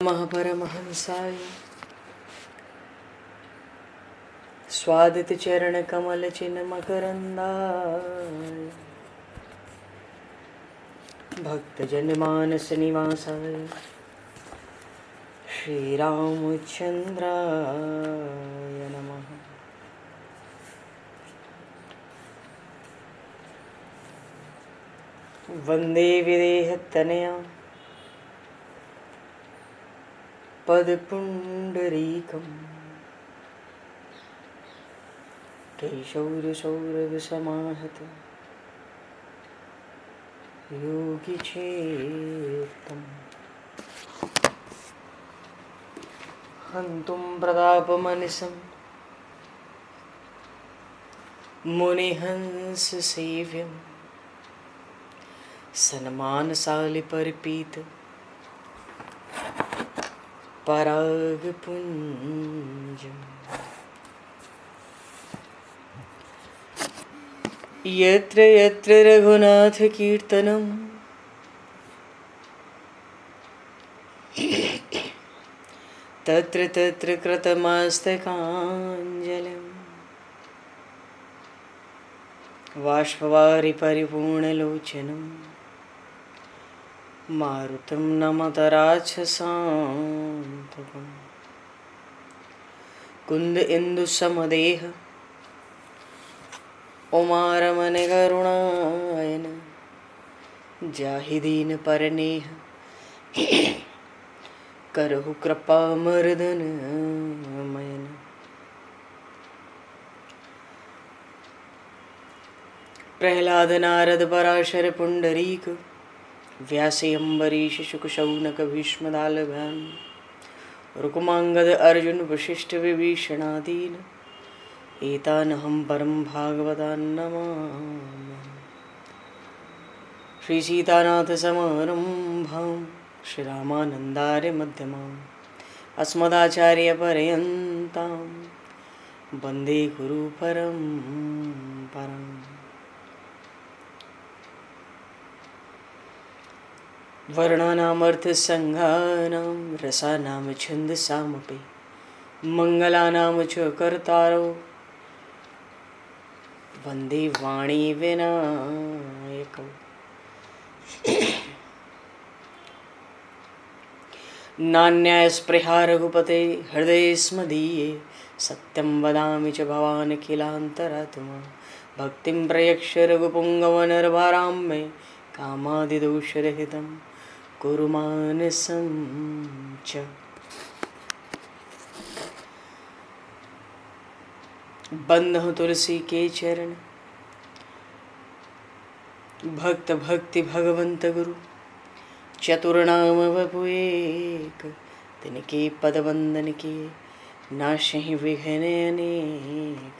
परमहंसाय स्वादित चरण कमल चिन्ह मकरंदाय भक्तजन मानस निवासाय श्री रामचंद्राय नमः। वंदे विदेहतनया पदपुंडरीकम् केशौरसौरभसमाहत योगिचेत्तम् हन्तुं प्रतापमनिशं मुनिहंससेव्यं सन्मानशालिपरिपीत परागपुञ्जम् यत्र यत्र रघुनाथकीर्तनं तत्र तत्र कृतमस्तकाञ्जलिं बाष्पवारि परिपूर्णलोचनं मारुतं नमत राक्षसान्तकं कुन्द इंदुसमदेह उमारमण करुणायन जाहि दीन परनेह करहु कृपा मर्दन मयन। प्रहलाद नारद पराशर पुंडरीक व्यासे अम्बरीश शुक शौनक भीष्म दालभ्याम रुक्मांगद अर्जुन वशिष्ठ विभीषणादीन एतानहं परम भागवतान् नमामि। श्री सीतानाथ समारंभां श्री रामानन्दार्य मध्यमाम् अस्मदाचार्य पर्यन्तां वन्दे गुरु परम्पराम्। वर्णानामर्थसंज्ञानां रसानां छन्दसामपि मङ्गलानां च कर्तारो वन्दे वाणी विनायकौ। नान्यास्पृहा रघुपते हृदये स्मदीये सत्यं वदामि च भवान् किलान्तरात्मा भक्तिं प्रयक्ष रघुपुङ्गवनर्वरां मे कामादिदोषरहितं कुरु मानसं च। बंधु तुलसी के चरण भक्त भक्ति भगवंत गुरु चतुर्नाम वपु एक तिनके पद वंदन के नाशहि विघ्न अनेक।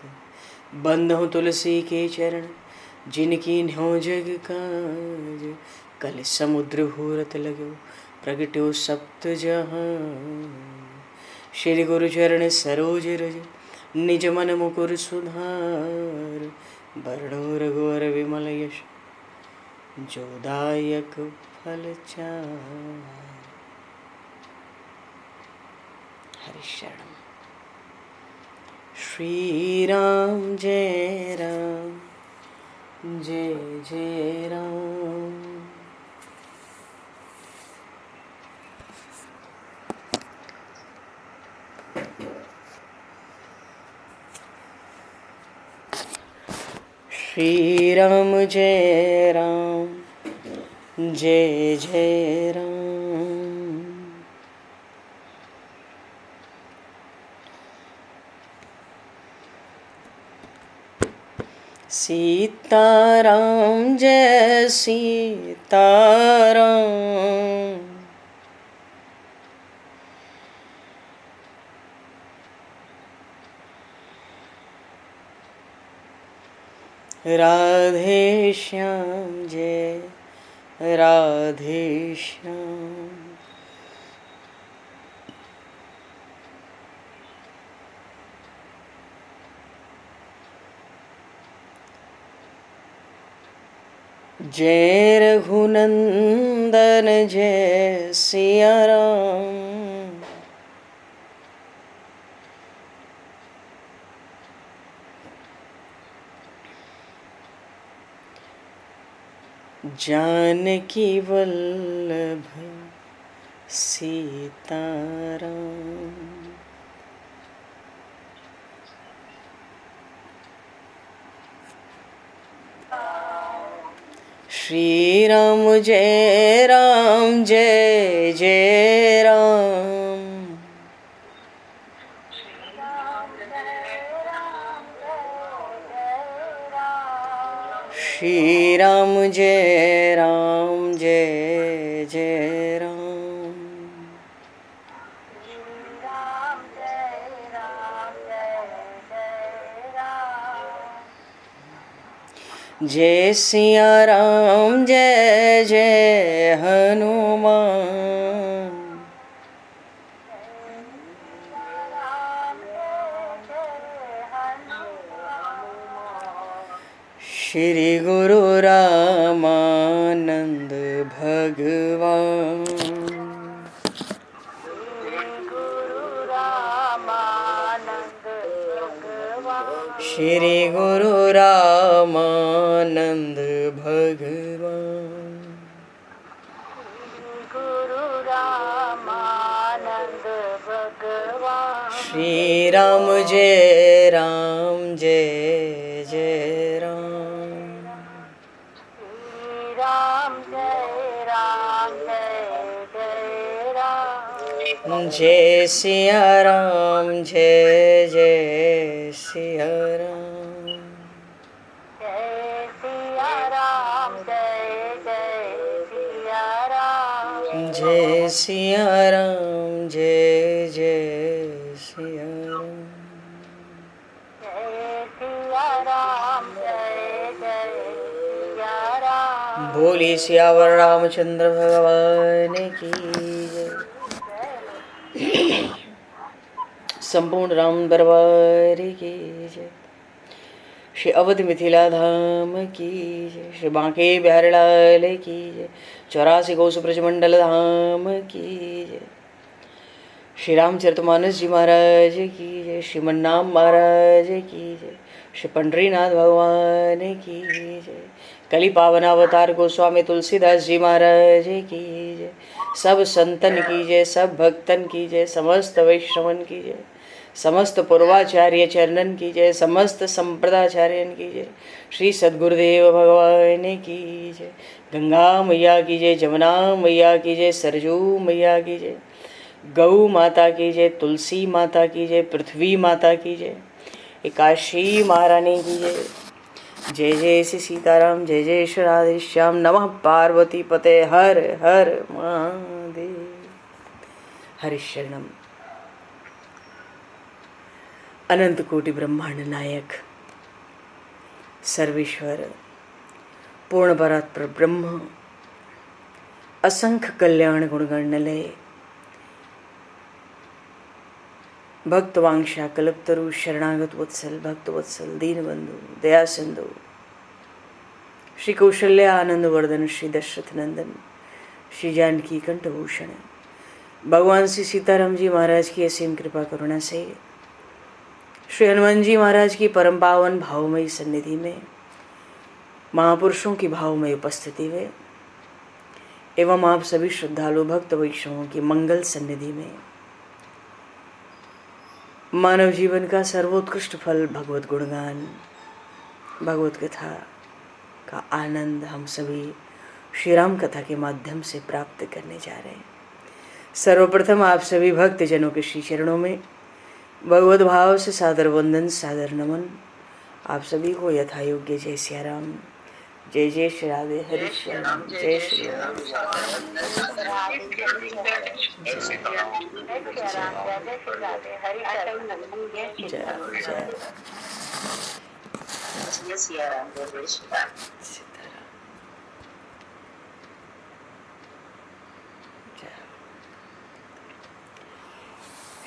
बंधु तुलसी के चरण जिनकी न्यो जग काज कल समुद्र घोरत लगो प्रगट्यो सप्त जहां। श्री गुरु चरण सरोज रज निज मन मुकुर सुधार वर्णो रघुवर विमल यश जोदायक फलचार। हरि शरण। श्री राम जय राम जय जय राम। श्री राम जय राम जय जय राम। सीताराम जय सीताराम राधे श्याम जय राधे श्याम। जय रघुनंदन जय सिया राम जानकी वल्लभ सीताराम। श्री राम जय राम जय जय राम। श्री राम जय राम जय जय राम। जय सिया राम जय जय हनुमान। श्री गुरु रामानंद भगवान। श्री गुरु रामानंद भगवान। श्री राम जय राम जय जय राम। जय सिया राम जय जय सिया राम। जय सिया राम जय जय सिया राम। बोली सियावर रामचंद्र भगवान की जय। संपूर्ण राम दरबार की जय। श्री अवध मिथिला धाम की जय। श्री बांके बिहारी लाल की जय। 84 कोस ब्रजमंडल धाम की जय। श्री रामचरितमानस जी महाराज की जय। श्रीमन्नाम महाराज की जय। श्री पंडरीनाथ भगवान की जय। कली पावन अवतार गोस्वामी तुलसीदास जी महाराज की जय। सब संतन की जय, सब भक्तन की जय, समस्त वैष्णवन की जय, समस्त पूर्वाचार्य चरणन की जय, समस्त संप्रदाचार्यन की जय। श्री सद्गुरुदेव भगवान की जय। गंगा मैया की जय, जमुना मैया की जय, सरजू मैया की जय, गौ माता की जय, तुलसी माता की जय, पृथ्वी माता की जय, एकाशी महारानी की जय। जय जय श्री सीताराम, जय जय श्री राधेश्याम। नमः पार्वती पते हर हर महादेव। हरिशरणम। अनंत कोटि ब्रह्मांड नायक सर्वेश्वर पूर्ण परात्पर ब्रह्म असंख्य कल्याण गुणगणलय भक्तवांशा कल्पतरु शरणागत वत्सल भक्तवत्सल दीनबंधु दया सिंधु श्री कौशल्य आनंद वर्धन श्री दशरथ नंदन श्री जानकी कंठभूषण भगवान श्री सीताराम जी महाराज की असीम कृपा करुणा से श्री हनुमान जी महाराज की परम पावन भावमयी सन्निधि में महापुरुषों की भावमयी उपस्थिति में एवं आप सभी श्रद्धालु भक्त वैष्णवों की मंगल सन्निधि में मानव जीवन का सर्वोत्कृष्ट फल भगवत गुणगान भगवत कथा का आनंद हम सभी श्री राम कथा के माध्यम से प्राप्त करने जा रहे हैं। सर्वप्रथम आप सभी भक्त जनों के श्री चरणों में भगवत भाव से सादर वंदन सादर नमन। आप सभी को यथा योग्य जय सिया राम, जय जय श्री राधे हरि श्याम, जय श्री राम।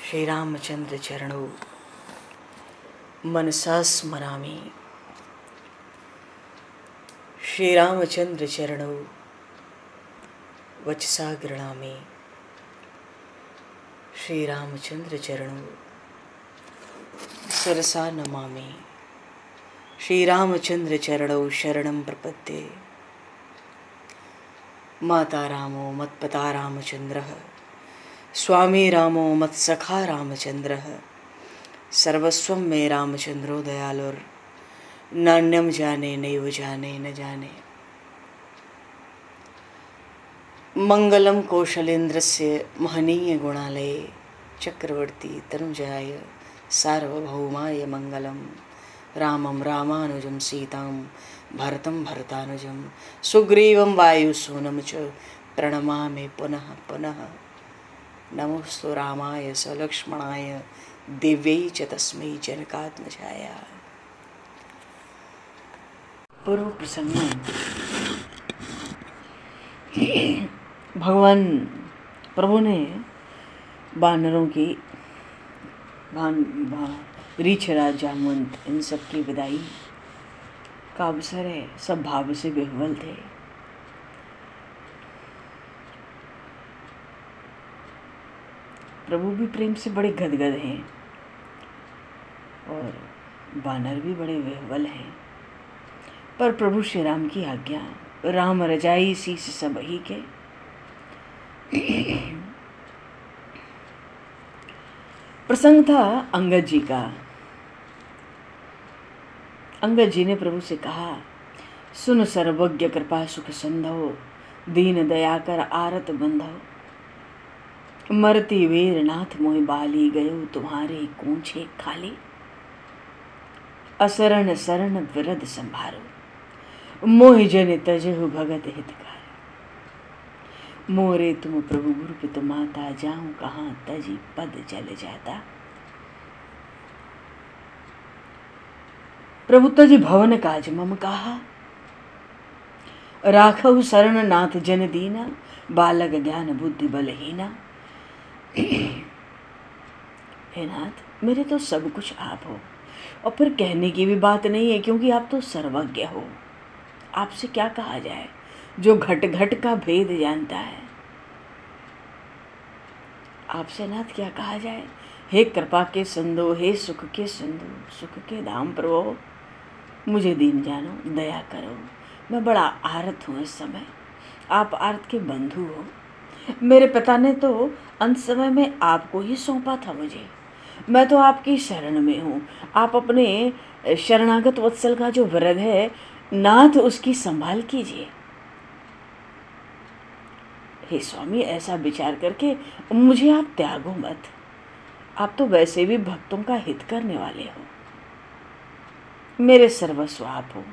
श्री रामचंद्र चरणों मनसा स्मरामि। श्री रामचंद्र चरणों वचसा गृणामि। श्री रामचंद्र चरणों शिरसा नमामि। श्री रामचंद्र चरणों शरणं प्रपद्ये। माता रामो मत्पता रामचंद्रः स्वामी रामो मत्सखा रामचंद्रः सर्वस्वं मे रामचंद्रो दयालुर नान्यम जाने नैव जाने न जाने। मंगलम कौशलेन्द्रस्य महनीय गुणालये चक्रवर्ती तनुजाय सार्वभौमाय मंगलम रामं रामानुजं सीतां भरतं भरतानुजं सुग्रीवं वायुसूनं च प्रणमामि पुनः पुनः। नमोस्तु रामाय सलक्ष्मणाय दिव्यै च तस्मै जनकात्मजाय। पूर्व प्रसंग में भगवान प्रभु ने बानरों की रीछ राज जामवंत इन सब की विदाई का अवसर है। सब भाव से विह्वल थे। प्रभु भी प्रेम से बड़े गदगद हैं और बानर भी बड़े विह्वल हैं। पर प्रभु श्री राम की आज्ञा, राम रजाई शीस सब ही के। प्रसंग था अंगद जी का। अंगद जी ने प्रभु से कहा, सुन सर्वज्ञ कृपा सुख संधो दीन दया कर आरत बंधो मरती वीर नाथ मोहि बाली गयो तुम्हारे कूंछे खाली असरण शरण विरद संभारो मोहि जन तजहु भगत हितकारी मोरे तुम प्रभु गुरु पितु माता जाऊं कहाँ तजी पद चल जाता। प्रभु तजी भवन काज मम कहा राखव शरण नाथ जन दीना बालक ज्ञान बुद्धि बलहीना। हे नाथ, मेरे तो सब कुछ आप हो और फिर कहने की भी बात नहीं है, क्योंकि आप तो सर्वज्ञ हो। आपसे क्या कहा जाए जो घट घट का भेद जानता है। आपसे नाथ क्या कहा जाए। हे कृपा के संदो, हे सुख के संदो, सुख के धाम प्रभो मुझे दीन जानो, दया करो। मैं बड़ा आर्त हूँ इस समय। आप आर्त के बंधु हो। मेरे पिता ने तो अंत समय में आपको ही सौंपा था मुझे। मैं तो आपकी शरण में हूँ। आप अपने शरणागत वत्सल का जो वृद्ध है नाथ, उसकी संभाल कीजिए। हे स्वामी, ऐसा विचार करके मुझे आप त्यागो मत। आप तो वैसे भी भक्तों का हित करने वाले हो। मेरे सर्वस्व आप हो।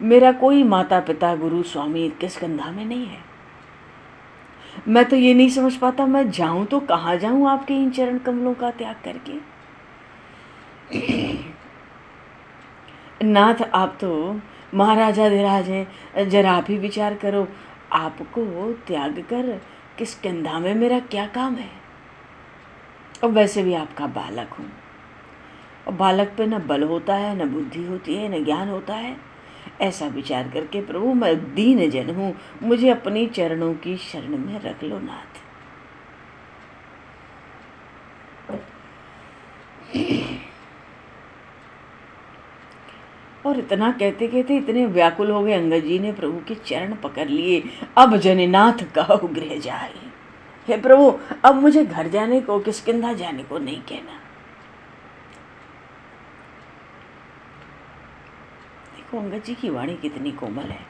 मेरा कोई माता पिता गुरु स्वामी किस कंधा में नहीं है। मैं तो ये नहीं समझ पाता, मैं जाऊं तो कहाँ जाऊं आपके इन चरण कमलों का त्याग करके। नाथ, आप तो महाराजाधिराज हैं। जरा आप ही विचार करो, आपको त्याग कर किस कंधा में मेरा क्या काम है। और वैसे भी आपका बालक हूँ, और बालक पे न बल होता है, न बुद्धि होती है, न ज्ञान होता है। ऐसा विचार करके प्रभु मैं दीन जन हूँ, मुझे अपनी चरणों की शरण में रख लो नाथ। और इतना कहते कहते इतने व्याकुल हो गए अंगद जी ने प्रभु के चरण पकड़ लिए। अब जननाथ कहो गृह जाए। हे प्रभु, अब मुझे घर जाने को, किष्किंधा जाने को नहीं कहना। देखो अंगद जी की वाणी कितनी कोमल है।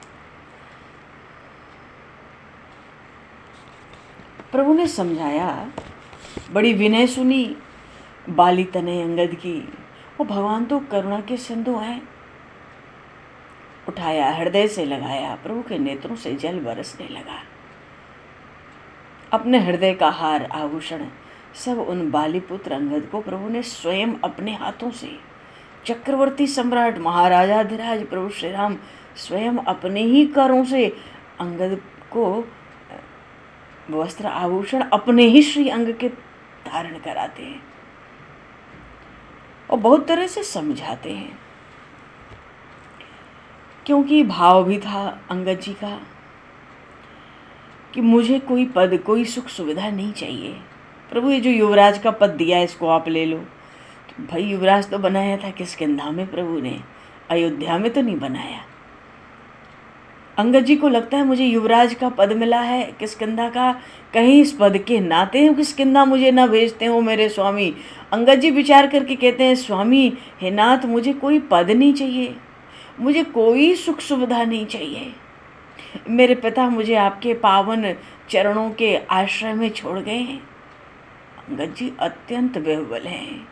प्रभु ने समझाया, बड़ी विनय सुनी बाली तनय अंगद की। वो भगवान तो करुणा के सिंधु हैं। उठाया, हृदय से लगाया, प्रभु के नेत्रों से जल बरसने लगा। अपने हृदय का हार आभूषण सब उन बाली पुत्र अंगद को प्रभु ने स्वयं अपने हाथों से, चक्रवर्ती सम्राट महाराजाधिराज प्रभु श्री राम स्वयं अपने ही करों से अंगद को वस्त्र आभूषण अपने ही श्री अंग के धारण कराते हैं और बहुत तरह से समझाते हैं। क्योंकि भाव भी था अंगद जी का कि मुझे कोई पद, कोई सुख सुविधा नहीं चाहिए। प्रभु ये जो युवराज का पद दिया है इसको आप ले लो। तो भाई युवराज तो बनाया था किष्किंधा में प्रभु ने, अयोध्या में तो नहीं बनाया। अंगद जी को लगता है मुझे युवराज का पद मिला है किष्किंधा का, कहीं इस पद के नाते हो किष्किंधा मुझे ना भेजते हो मेरे स्वामी। अंगद जी विचार करके कहते हैं, स्वामी हे नाथ, मुझे कोई पद नहीं चाहिए, मुझे कोई सुख सुविधा नहीं चाहिए। मेरे पिता मुझे आपके पावन चरणों के आश्रय में छोड़ गए हैं। अंगद जी अत्यंत विह्वल हैं,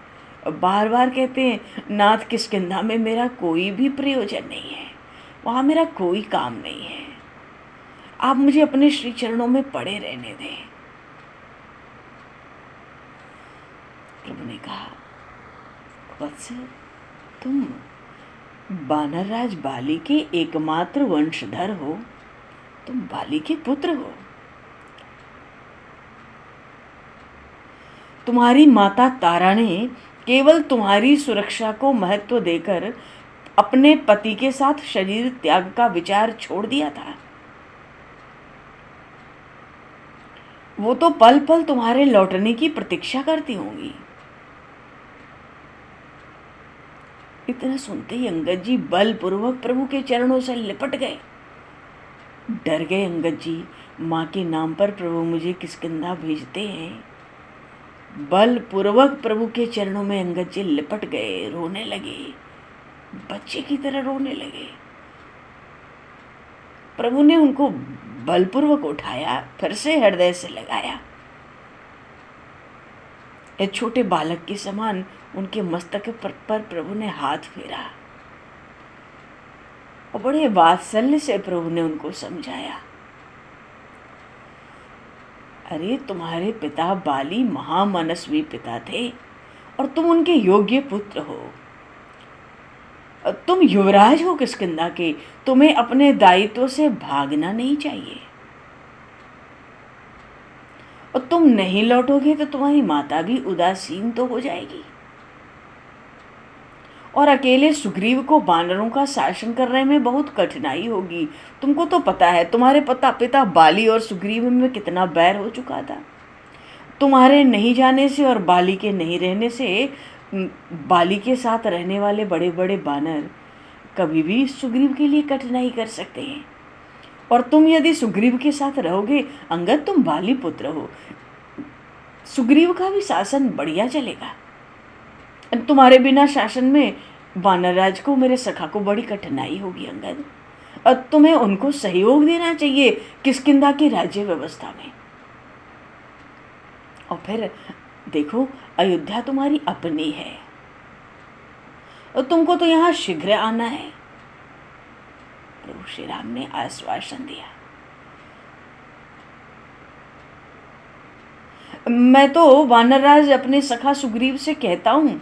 बार बार कहते हैं, नाथ किष्किंधा में मेरा कोई भी प्रयोजन नहीं है, वहाँ मेरा कोई काम नहीं है, आप मुझे अपने श्री चरणों में पड़े रहने दें। प्रभु ने कहा, वत्स, तुम वानरराज बाली के एकमात्र वंशधर हो, तुम बाली के पुत्र हो। तुम्हारी माता तारा ने केवल तुम्हारी सुरक्षा को महत्व देकर अपने पति के साथ शरीर त्याग का विचार छोड़ दिया था। वो तो पल पल तुम्हारे लौटने की प्रतीक्षा करती होंगी। इतना सुनते ही अंगद जी बलपूर्वक प्रभु के चरणों से लिपट गए। डर गए अंगद जी, माँ के नाम पर प्रभु मुझे किष्किंधा भेजते हैं। बलपूर्वक प्रभु के चरणों में अंगद जी लिपट गए, रोने लगे, बच्चे की तरह रोने लगे। प्रभु ने उनको बलपूर्वक उठाया, फिर से हृदय से लगाया, एक छोटे बालक के समान उनके मस्तक पर प्रभु ने हाथ फेरा और बड़े वात्सल्य से प्रभु ने उनको समझाया, अरे तुम्हारे पिता बाली महामनस्वी पिता थे और तुम उनके योग्य पुत्र हो। तुम युवराज हो किष्किंधा के, तुम्हें अपने दायित्व से भागना नहीं चाहिए। और तुम नहीं लौटोगे तो तुम्हारी माता भी उदासीन तो हो जाएगी, और अकेले सुग्रीव को वानरों का शासन करने में बहुत कठिनाई होगी। तुमको तो पता है तुम्हारे पिता बाली और सुग्रीव में कितना बैर हो चुका था। तुम्हारे नहीं जाने से और बाली के नहीं रहने से बाली के साथ रहने वाले बड़े बड़े बानर कभी भी सुग्रीव के लिए कठिनाई कर सकते हैं। और तुम यदि सुग्रीव के साथ रहोगे, अंगद तुम बाली पुत्र हो, सुग्रीव का भी शासन बढ़िया चलेगा। तुम्हारे बिना शासन में वानरराज को, मेरे सखा को बड़ी कठिनाई होगी अंगद, और तुम्हें उनको सहयोग देना चाहिए किष्किंधा की राज्य व्यवस्था में। और फिर देखो, अयोध्या तुम्हारी अपनी है और तुमको तो यहाँ शीघ्र आना है। प्रभु श्री राम ने आश्वासन दिया, मैं तो वानरराज अपने सखा सुग्रीव से कहता हूं,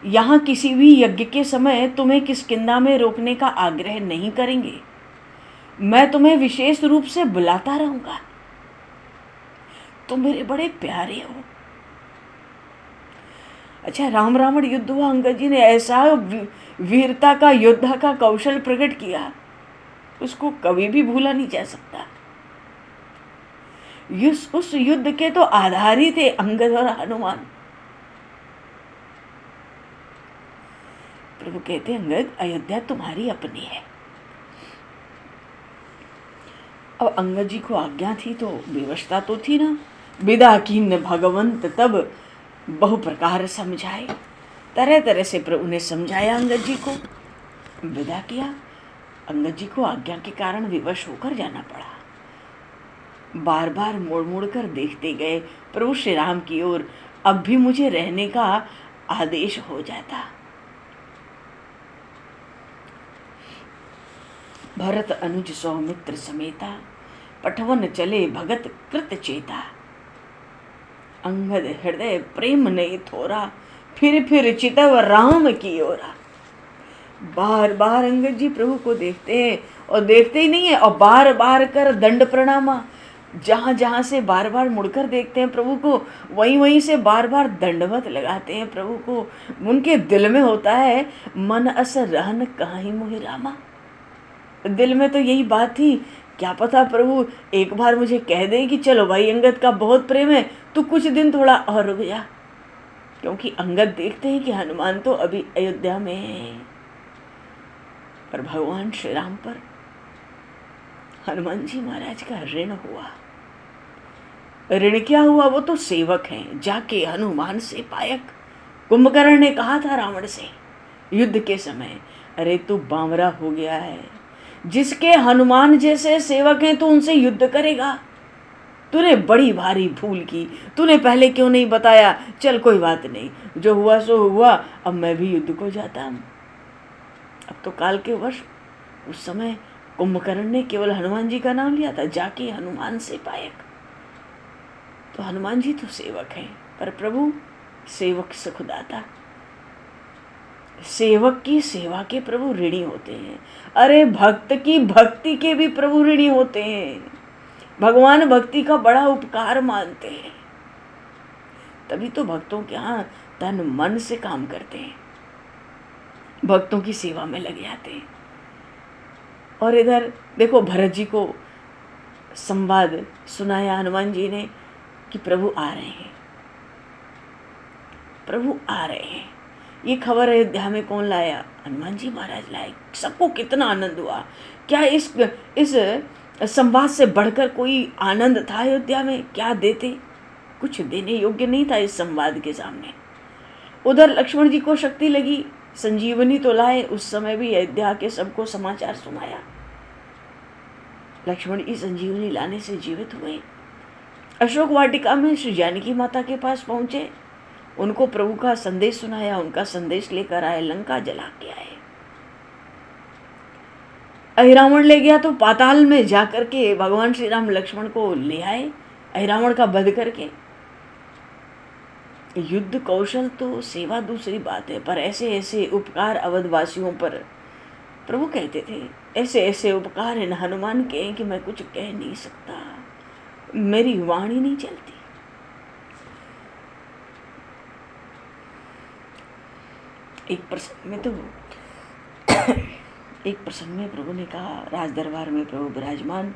यहाँ किसी भी यज्ञ के समय तुम्हें किष्किंधा में रोकने का आग्रह नहीं करेंगे। मैं तुम्हें विशेष रूप से बुलाता रहूंगा, तुम मेरे बड़े प्यारे हो। अच्छा, राम रावण युद्ध हुआ, अंगद जी ने ऐसा वीरता का, योद्धा का कौशल प्रकट किया, उसको कभी भी भूला नहीं जा सकता। उस युद्ध के तो आधार ही थे अंगद और हनुमान। प्रभु कहते, अंगद अयोध्या तुम्हारी अपनी है। अब अंगद जी को आज्ञा थी तो विवशता तो थी ना। विदा कीन भगवंत तब बहु प्रकार समझाए, तरह तरह से प्रभु ने समझाया अंगद जी को। विदा किया, अंगद जी को आज्ञा के कारण विवश होकर जाना पड़ा। बार बार मुड़ मुड़ कर देखते गए प्रभु श्री राम की ओर, अब भी मुझे रहने का आदेश हो जाता। भरत अनुज सौमित्र समेता, पठवन चले भगत कृत चेता। अंगद हृदय प्रेम नहीं थोरा, फिर चितव राम की ओरा। बार बार अंगद जी प्रभु को देखते हैं, और देखते ही नहीं है, और बार बार कर दंड प्रणामा। जहाँ जहाँ से बार बार मुड़कर देखते हैं प्रभु को, वहीं वहीं से बार बार दंडवत लगाते हैं प्रभु को। उनके दिल में होता है, मन अस रहन कहीं मोहि रामा। दिल में तो यही बात थी, क्या पता प्रभु एक बार मुझे कह दें कि चलो भाई, अंगद का बहुत प्रेम है, तो कुछ दिन थोड़ा और रुक जा। क्योंकि अंगद देखते हैं कि हनुमान तो अभी अयोध्या में है, पर भगवान श्री राम पर हनुमान जी महाराज का ऋण हुआ। ऋण क्या हुआ? वो तो सेवक हैं, जाके हनुमान से पायक। कुंभकर्ण ने कहा था रावण से युद्ध के समय, अरे तू बावरा हो गया है, जिसके हनुमान जैसे सेवक हैं तू उनसे युद्ध करेगा? तूने बड़ी भारी भूल की, तूने पहले क्यों नहीं बताया? चल कोई बात नहीं, जो हुआ सो हुआ, अब मैं भी युद्ध को जाता हूं। अब तो काल के वश उस समय कुंभकर्ण ने केवल हनुमान जी का नाम लिया था, जाके हनुमान से पायक। तो हनुमान जी तो सेवक हैं, पर प्रभु सेवक से खुदाता, सेवक की सेवा के प्रभु ऋणी होते हैं। अरे भक्त की भक्ति के भी प्रभु ऋणी होते हैं। भगवान भक्ति का बड़ा उपकार मानते हैं, तभी तो भक्तों के यहाँ तन मन से काम करते हैं, भक्तों की सेवा में लग जाते हैं। और इधर देखो, भरत जी को संवाद सुनाया हनुमान जी ने कि प्रभु आ रहे हैं, प्रभु आ रहे हैं। ये खबर अयोध्या में कौन लाया? हनुमान जी महाराज लाए। सबको कितना आनंद हुआ। क्या इस संवाद से बढ़कर कोई आनंद था अयोध्या में? क्या देते? कुछ देने योग्य नहीं था इस संवाद के सामने। उधर लक्ष्मण जी को शक्ति लगी, संजीवनी तो लाए, उस समय भी अयोध्या के सबको समाचार सुनाया। लक्ष्मण जी संजीवनी लाने से जीवित हुए। अशोक वाटिका में श्री जानकी माता के पास पहुंचे, उनको प्रभु का संदेश सुनाया, उनका संदेश लेकर आए, लंका जला के आए। अहिरावण ले गया तो पाताल में जाकर के भगवान श्री राम लक्ष्मण को ले आए, अहिरावण का वध करके। युद्ध कौशल तो सेवा दूसरी बात है, पर ऐसे ऐसे उपकार अवधवासियों पर प्रभु कहते थे, ऐसे ऐसे उपकार इन हनुमान के हैं कि मैं कुछ कह नहीं सकता, मेरी वाणी नहीं चलती। एक प्रसंग में प्रभु ने कहा, राज दरबार में प्रभु विराजमान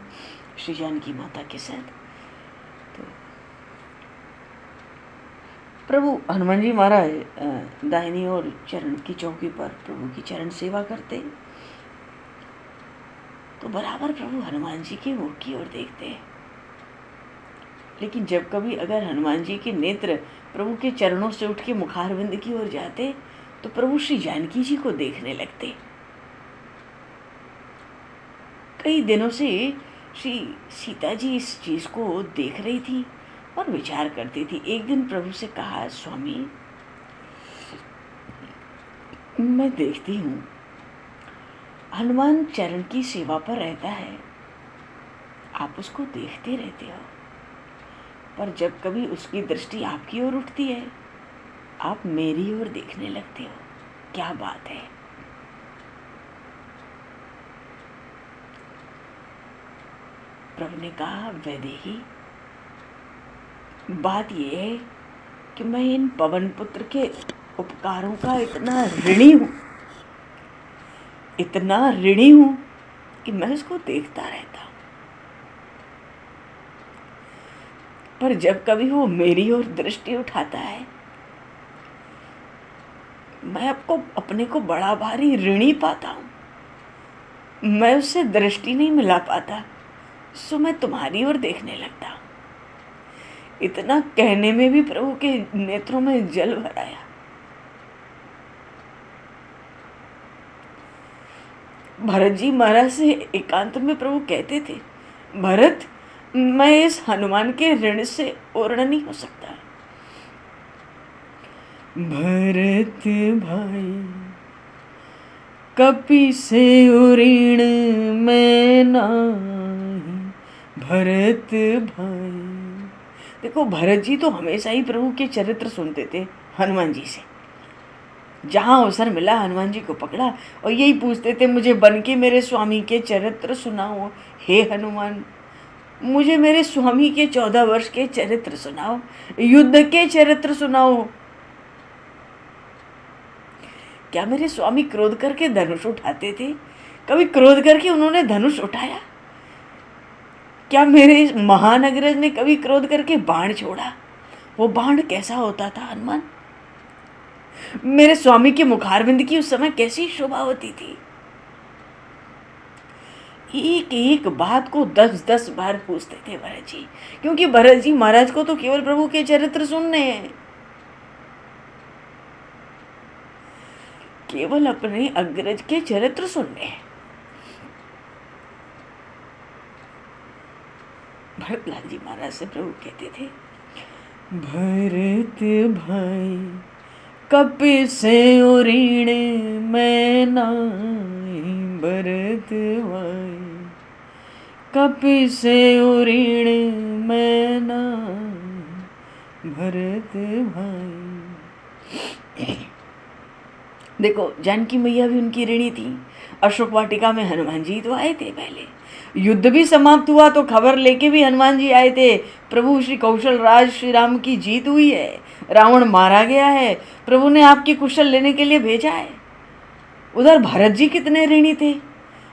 श्री जानकी माता के साथ, तो प्रभु हनुमान जी महाराज दाहिनी ओर चरण की चौकी पर प्रभु की चरण सेवा करते, तो बराबर प्रभु हनुमान जी के मुख की ओर देखते हैं। लेकिन जब कभी अगर हनुमान जी के नेत्र प्रभु के चरणों से उठ के मुखारविंद की ओर जाते, तो प्रभु श्री जानकी जी को देखने लगते। कई दिनों से श्री सीता जी इस चीज को देख रही थी और विचार करती थी। एक दिन प्रभु से कहा, स्वामी मैं देखती हूँ हनुमान चरण की सेवा पर रहता है, आप उसको देखते रहते हो, पर जब कभी उसकी दृष्टि आपकी ओर उठती है, आप मेरी ओर देखने लगते हो, क्या बात है? प्रभु ने कहा, वैदेही बात यह है कि मैं इन पवन पुत्र के उपकारों का इतना ऋणी हूं, इतना ऋणी हूं कि मैं उसको देखता रहता हूं, पर जब कभी वो मेरी ओर दृष्टि उठाता है, मैं आपको अपने को बड़ा भारी ऋणी पाता हूं, मैं उससे दृष्टि नहीं मिला पाता, सो मैं तुम्हारी ओर देखने लगता हूं। इतना कहने में भी प्रभु के नेत्रों में जल भर आया। भरत जी महाराज से एकांत में प्रभु कहते थे, भरत मैं इस हनुमान के ऋण से ओरण नहीं हो सकता। भरत भाई कपि से उऋण मैं नाही, भरत भाई। देखो, भरत जी तो हमेशा ही प्रभु के चरित्र सुनते थे हनुमान जी से। जहाँ अवसर मिला हनुमान जी को पकड़ा और यही पूछते थे, मुझे बन के मेरे स्वामी के चरित्र सुनाओ, हे हनुमान मुझे मेरे स्वामी के 14 वर्ष के चरित्र सुनाओ, युद्ध के चरित्र सुनाओ। क्या मेरे स्वामी क्रोध करके धनुष उठाते थे? कभी क्रोध करके उन्होंने धनुष उठाया? क्या मेरे महान अग्रज ने कभी क्रोध करके बाण छोड़ा? वो बाण कैसा होता था हनुमान? मेरे स्वामी के मुखारविंद की उस समय कैसी शोभा होती थी? एक एक बात को 10-10 बार पूछते थे भरत जी, क्योंकि भरत जी महाराज को तो केवल प्रभु के चरित्र सुनने हैं, केवल अपने अग्रज के चरित्र सुनने हैं। भरतलाल जी महाराज से प्रभु कहते थे, भरत भाई कपि से ऋण मैं नाई, भरत भाई कपि से ऋण मैं नाई, भरत भाई। देखो, जानकी मैया भी उनकी ऋणी थी। अशोक वाटिका में हनुमान जी तो आए थे, पहले युद्ध भी समाप्त हुआ तो खबर लेके भी हनुमान जी आए थे, प्रभु श्री कौशल राज श्री राम की जीत हुई है, रावण मारा गया है, प्रभु ने आपकी कुशल लेने के लिए भेजा है। उधर भरत जी कितने ऋणी थे,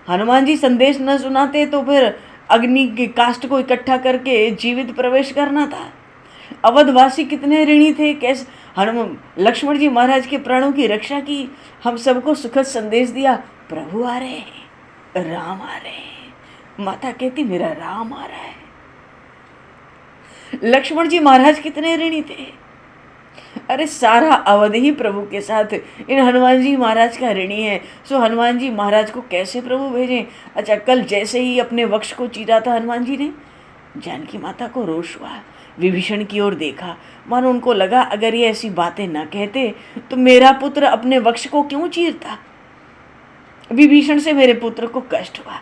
हनुमान जी संदेश न सुनाते तो फिर अग्नि के काष्ठ को इकट्ठा करके जीवित प्रवेश करना था। अवधवासी कितने ऋणी थे, कैसे हनुमान लक्ष्मण जी महाराज के प्राणों की रक्षा की, हम सबको सुखद संदेश दिया, प्रभु आ रहे हैं, राम आ रहे हैं। माता कहती मेरा राम आ रहा है। लक्ष्मण जी महाराज कितने ऋणी थे, अरे सारा अवध ही प्रभु के साथ इन हनुमान जी महाराज का ऋणी है, सो हनुमान जी महाराज को कैसे प्रभु भेजें। अच्छा, कल जैसे ही अपने वक्ष को चीरा था हनुमान जी ने, जानकी माता को रोष हुआ, विभीषण की ओर देखा, मानो उनको लगा अगर ये ऐसी बातें न कहते तो मेरा पुत्र अपने वक्ष को क्यों चीरता, विभीषण से मेरे पुत्र को कष्ट हुआ।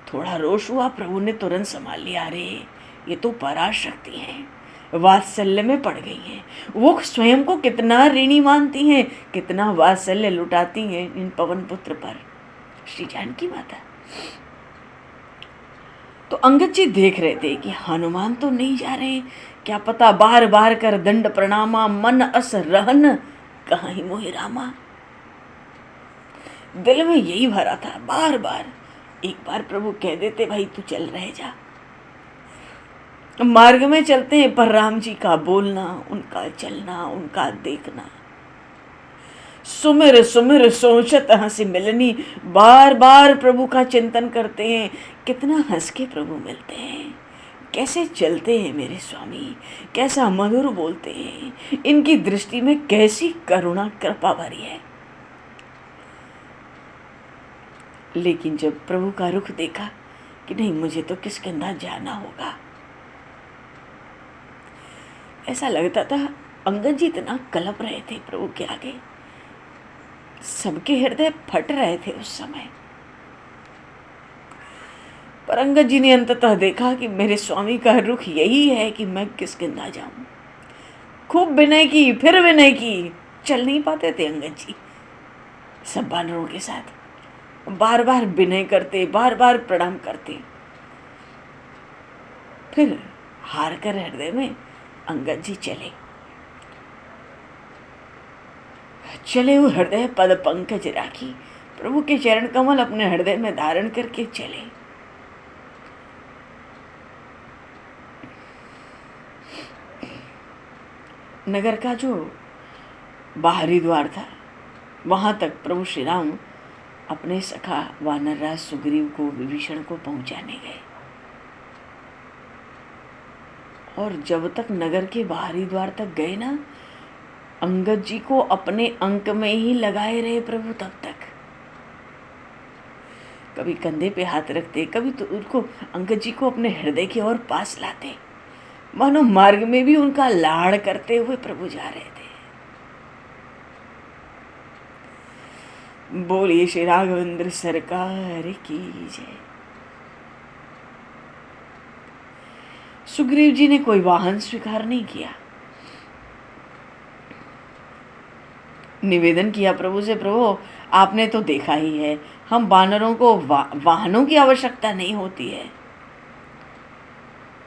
थोड़ा रोष हुआ, प्रभु ने तुरंत संभाल लिया, अरे ये तो पराशक्ति हैं, वात्सल्य में पड़ गई हैं, वो स्वयं को कितना ऋणी मानती हैं, कितना वात्सल्य लुटाती हैं इन पवन पुत्र पर, श्री जानकी माता। तो अंगद जी देख रहे थे कि हनुमान तो नहीं जा रहे, क्या पता बार बार कर दंड प्रणामा, मन अस रहन कहीं मोहि रामा। दिल में यही भरा था बार बार, एक बार प्रभु कह देते भाई तू चल रहे जा। मार्ग में चलते हैं पर राम जी का बोलना, उनका चलना, उनका देखना, सुमिर सुमिर सोचत हंसी मिलनी, बार बार प्रभु का चिंतन करते हैं। कितना हंस के प्रभु मिलते हैं, कैसे चलते हैं मेरे स्वामी, कैसा मधुर बोलते हैं, इनकी दृष्टि में कैसी करुणा कृपा भरी है। लेकिन जब प्रभु का रुख देखा कि नहीं मुझे तो किष्किंधा जाना होगा, ऐसा लगता था अंगद जी इतना कलप रहे थे प्रभु के आगे, सबके हृदय फट रहे थे उस समय। पर अंगद जी ने अंततः देखा कि मेरे स्वामी का रुख यही है कि मैं किष्किंधा जाऊं। खूब विनय की, फिर विनय की, चल नहीं पाते थे अंगद जी सब बानरों के साथ, बार बार विनय करते, बार बार प्रणाम करते। फिर हार कर हृदय में अंगद जी चले वो हृदय पद पंकज राखी, प्रभु के चरण कमल अपने हृदय में धारण करके चले। नगर का जो बाहरी द्वार था वहां तक प्रभु श्री राम अपने सखा वानरराज सुग्रीव को, विभीषण को पहुंचाने गए। और जब तक नगर के बाहरी द्वार तक गए ना, अंगद जी को अपने अंक में ही लगाए रहे प्रभु तब तक। कभी कंधे पे हाथ रखते, कभी तो उनको अंगद जी को अपने हृदय की ओर पास लाते, मानो मार्ग में भी उनका लाड़ करते हुए प्रभु जा रहे थे। बोलिए श्री राघवेंद्र सरकार की जय। सुग्रीव जी ने कोई वाहन स्वीकार नहीं किया, निवेदन किया प्रभु से, प्रभु आपने तो देखा ही है, हम वानरों को वाहनों की आवश्यकता नहीं होती है,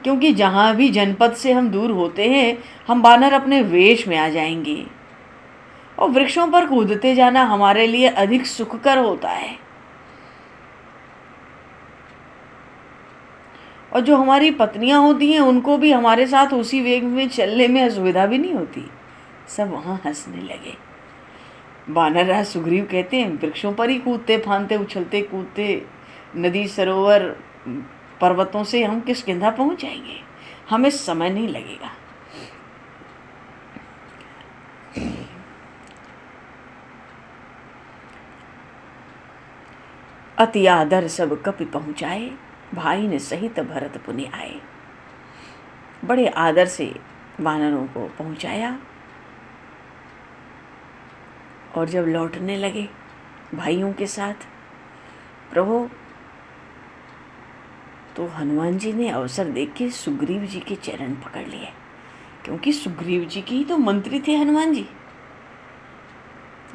क्योंकि जहां भी जनपद से हम दूर होते हैं हम वानर अपने वेश में आ जाएंगे, और वृक्षों पर कूदते जाना हमारे लिए अधिक सुखकर होता है। और जो हमारी पत्नियां होती हैं उनको भी हमारे साथ उसी वेग में चलने में असुविधा भी नहीं होती। सब वहां हंसने लगे। वानरराज सुग्रीव कहते हैं वृक्षों पर ही कूदते फांदते उछलते कूदते नदी सरोवर पर्वतों से हम किष्किंधा पहुंच जाएंगे, हमें समय नहीं लगेगा। अति आदर सब कपि पहुँचाए, भाई ने सहित भरत पुनि आए। बड़े आदर से वानरों को पहुँचाया और जब लौटने लगे भाइयों के साथ प्रभु, तो हनुमान जी ने अवसर देख के सुग्रीव जी के चरण पकड़ लिए, क्योंकि सुग्रीव जी की ही तो मंत्री थे हनुमान जी।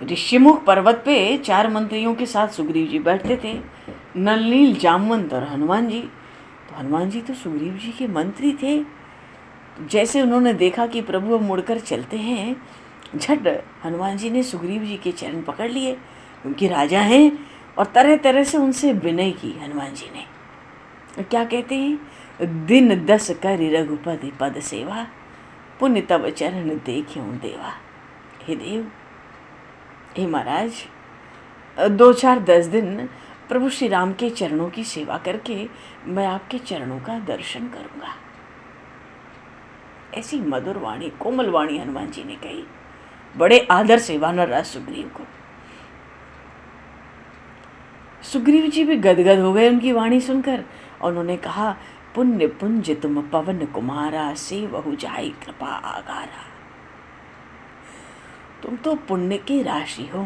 ऋषिमुख पर्वत पे 4 मंत्रियों के साथ सुग्रीव जी बैठते थे, नल नील जामवंत और हनुमान जी। तो हनुमान जी तो सुग्रीव जी के मंत्री थे। तो जैसे उन्होंने देखा कि प्रभु अब मुड़कर चलते हैं, झट हनुमान जी ने सुग्रीव जी के चरण पकड़ लिए, क्योंकि राजा हैं, और तरह तरह से उनसे विनय की हनुमान जी ने। क्या कहते हैं, दिन 10 कर रघुपति पद सेवा, पुण्य तब चरण देखियो देवा। हे देव, हे महाराज, 2-4-10 दिन प्रभु श्री राम के चरणों की सेवा करके मैं आपके चरणों का दर्शन करूंगा। ऐसी मधुर वाणी, कोमल वाणी हनुमान जी ने कही। बड़े आदर से वानर राज सुग्रीव को। सुग्रीव जी भी गदगद हो गए उनकी वाणी सुनकर। उन्होंने कहा, पुण्य पुंज तुम पवन कुमारा, से बहु जाई कृपा आगारा। तुम तो पुण्य की राशि हो,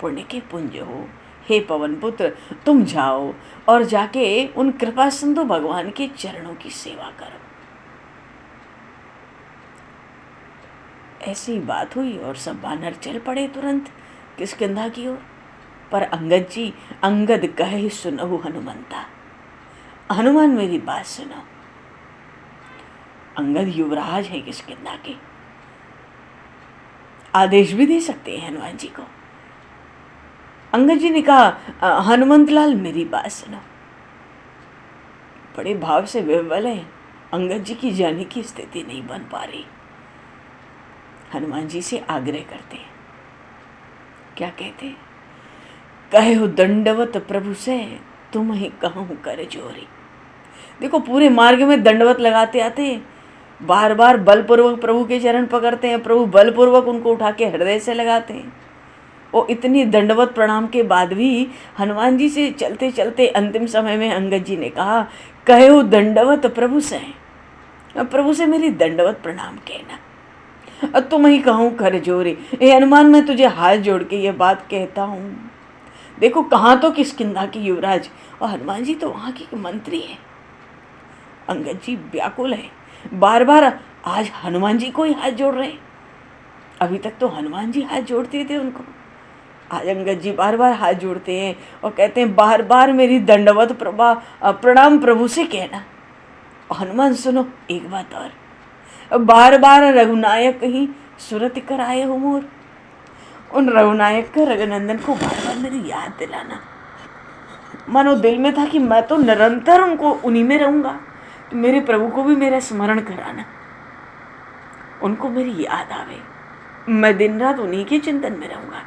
पुण्य के पुंज हो। हे पवन पुत्र, तुम जाओ और जाके उन कृपा सिंधु भगवान के चरणों की सेवा करो। ऐसी बात हुई और सब वानर चल पड़े तुरंत किष्किंधा की ओर। पर अंगद जी, अंगद कहे सुनहु हनुमंता, हनुमान मेरी बात सुनो। अंगद युवराज है किष्किंधा के, आदेश भी दे सकते हैं हनुमान जी को। अंगद जी ने कहा, हनुमंत लाल मेरी बात सुनो। बड़े भाव से विह्वल है, अंगद जी की जाने की स्थिति नहीं बन पा रही। हनुमान जी से आग्रह करते हैं। क्या कहते हैं, कहे हो दंडवत प्रभु से, तुम ही कहूँ कर जोरी। देखो पूरे मार्ग में दंडवत लगाते आते हैं, बार बार बलपूर्वक प्रभु के चरण पकड़ते हैं, प्रभु बलपूर्वक उनको उठा के हृदय से लगाते हैं। वो इतनी दंडवत प्रणाम के बाद भी हनुमान जी से चलते चलते अंतिम समय में अंगद जी ने कहा, कहे हो दंडवत प्रभु से, प्रभु से मेरी दंडवत प्रणाम कहना। अब तुम ही कहूँ कर जोरे, हे हनुमान मैं तुझे हाथ जोड़ के ये बात कहता हूँ। देखो कहाँ तो किष्किंधा के युवराज, और हनुमान जी तो वहाँ के मंत्री हैं। अंगद जी व्याकुल है, बार बार आज हनुमान जी को ही हाथ जोड़ रहे हैं। अभी तक तो हनुमान जी हाथ जोड़ते थे उनको, आज अंगद जी बार बार हाथ जोड़ते हैं और कहते हैं बार बार मेरी दंडवत प्रणाम प्रभु से कहना। हनुमान सुनो एक बात और, बार बार रघुनायक ही सुरत कर आए हो मोर। उन रघुनायक का रघुनंदन को बार बार मेरी याद दिलाना। मानो दिल में था कि मैं तो निरंतर उनको उन्हीं में रहूंगा, तो मेरे प्रभु को भी मेरा स्मरण कराना, उनको मेरी याद आवे, मैं दिन रात उन्हीं के चिंतन में रहूंगा।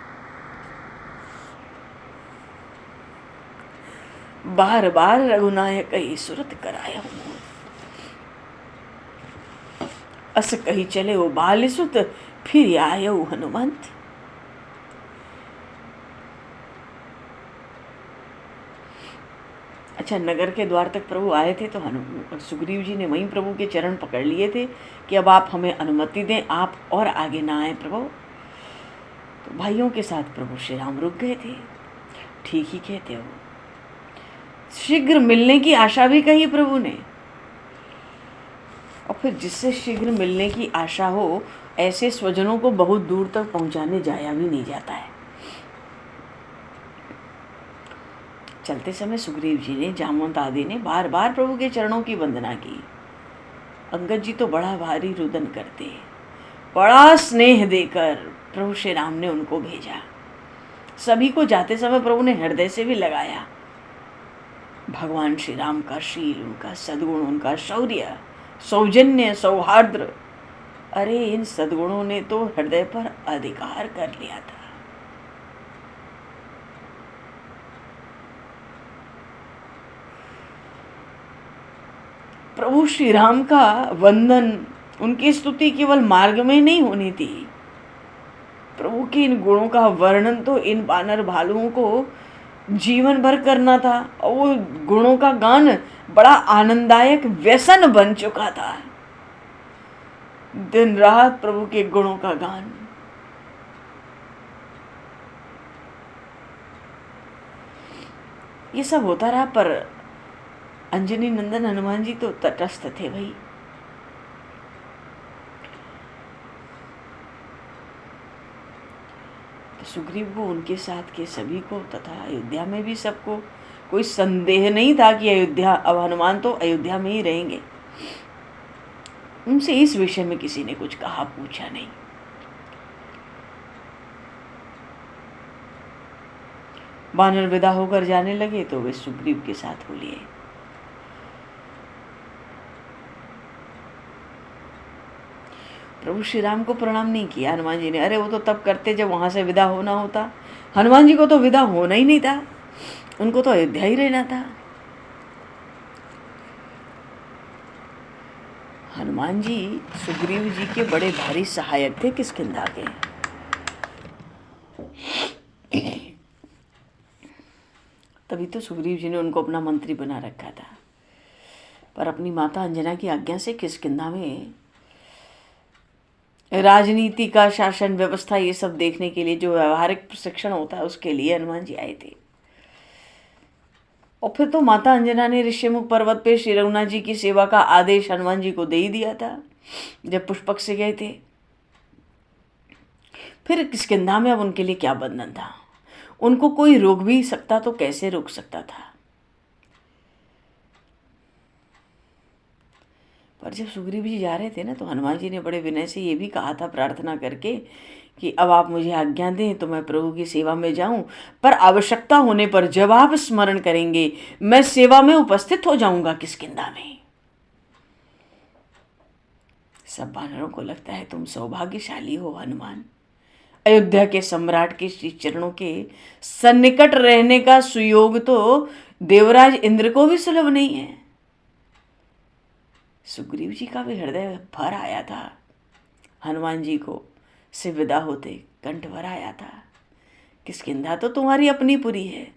बार बार रघुनायक ही सुरत कराया हूं, अस कही चले हो बालिसुत, फिर आये हो हनुमंत। अच्छा, नगर के द्वार तक प्रभु आए थे तो सुग्रीव जी ने वहीं प्रभु के चरण पकड़ लिए थे कि अब आप हमें अनुमति दें, आप और आगे ना आए प्रभु। तो भाइयों के साथ प्रभु श्री राम रुक गए थे। ठीक ही कहते हो, शीघ्र मिलने की आशा भी कही प्रभु ने, और फिर जिससे शीघ्र मिलने की आशा हो ऐसे स्वजनों को बहुत दूर तक पहुंचाने जाया भी नहीं जाता है। चलते समय सुग्रीव जी ने, जामवंत आदि ने बार बार प्रभु के चरणों की वंदना की। अंगद जी तो बड़ा भारी रुदन करते, बड़ा स्नेह देकर प्रभु श्री राम ने उनको भेजा। सभी को जाते समय प्रभु ने हृदय से भी लगाया। भगवान श्री राम का शील, उनका सद्गुण, उनका शौर्य, सौजन्य, सौहार्द्र, अरे इन सद्गुणों ने तो हृदय पर अधिकार कर लिया था। प्रभु श्री राम का वंदन, उनकी स्तुति केवल मार्ग में नहीं होनी थी। प्रभु के इन गुणों का वर्णन तो इन वानर भालुओं को जीवन भर करना था, और वो गुणों का गान बड़ा आनंददायक व्यसन बन चुका था। दिन रात प्रभु के गुणों का गान। ये सब होता रहा, पर अंजनी नंदन हनुमान जी तो तटस्थ थे भाई। तो सुग्रीव को, उनके साथ के सभी को तथा अयोध्या में भी सबको कोई संदेह नहीं था कि अयोध्या, अब हनुमान तो अयोध्या में ही रहेंगे। उनसे इस विषय में किसी ने कुछ कहा पूछा नहीं। वानर विदा होकर जाने लगे तो वे सुग्रीव के साथ हो लिए। प्रभु श्री राम को प्रणाम नहीं किया हनुमान जी ने। अरे वो तो तब करते जब वहां से विदा होना होता। हनुमान जी को तो विदा होना ही नहीं था, उनको तो अयोध्या ही रहना था। हनुमान जी सुग्रीव जी के बड़े भारी सहायक थे किष्किंधा के। तभी तो सुग्रीव जी ने उनको अपना मंत्री बना रखा था। पर अपनी माता अंजना की आज्ञा से किष्किंधा में राजनीति का, शासन व्यवस्था, ये सब देखने के लिए जो व्यवहारिक प्रशिक्षण होता है उसके लिए हनुमान जी आए थे। और फिर तो माता अंजना ने ऋषिमुख पर्वत पे श्री रघुनाथ जी की सेवा का आदेश हनुमान जी को दे ही दिया था जब पुष्पक से गए थे। फिर किष्किंधा में अब उनके लिए क्या बंधन था? उनको कोई रोक भी सकता तो कैसे रोक सकता था? पर जब सुग्रीव जी जा रहे थे ना, तो हनुमान जी ने बड़े विनय से ये भी कहा था प्रार्थना करके कि अब आप मुझे आज्ञा दें तो मैं प्रभु की सेवा में जाऊं, पर आवश्यकता होने पर जब आप स्मरण करेंगे मैं सेवा में उपस्थित हो जाऊंगा किष्किंधा में। सब वानरों को लगता है तुम सौभाग्यशाली हो हनुमान। अयोध्या के सम्राट के श्री चरणों के सन्निकट रहने का सुयोग तो देवराज इंद्र को भी सुलभ नहीं है। सुग्रीव जी का भी हृदय भर आया था। हनुमान जी को से विदा होते कंठ भर आया था। किष्किंधा तो तुम्हारी अपनी पुरी है।